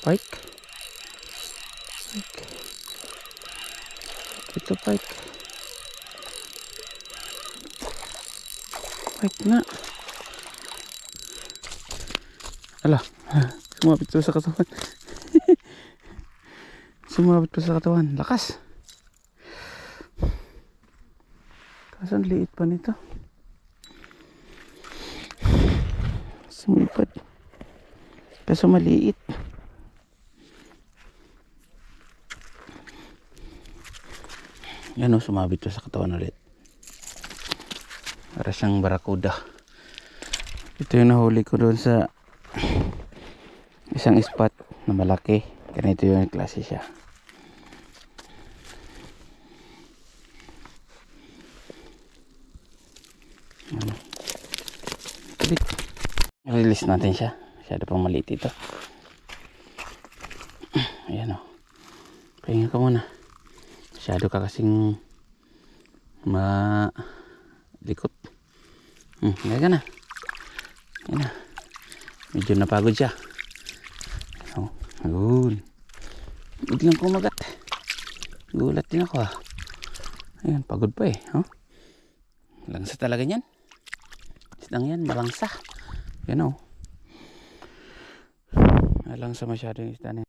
Pike. Pike. Ito pike. Pike na. Ala, sumabit pa sa katawan. Sumabit pa sa katawan. Lakas. Kaso ang liit pa nito. Sumipad. Kaso maliit. Yan o, sumabit pa sa katawan ulit. Para siyang barakuda. Ito yung nahuli ko doon sa isang spot na malaki. Ganito yung klase siya. Release natin siya. Masyado pang maliit ito. Ayan o. Pahinga ka muna. Masyado ka kasing malikot. Hinga ka na. Ayan na. Medyo napagod siya. Oh, good. Biglang kumagat. Gulat din ako. Ayan, pagod pa eh. Oh. Langsa talaga yan. Isdang yan, malangsa. Yan o. Malangsa masyado yung isda na yan.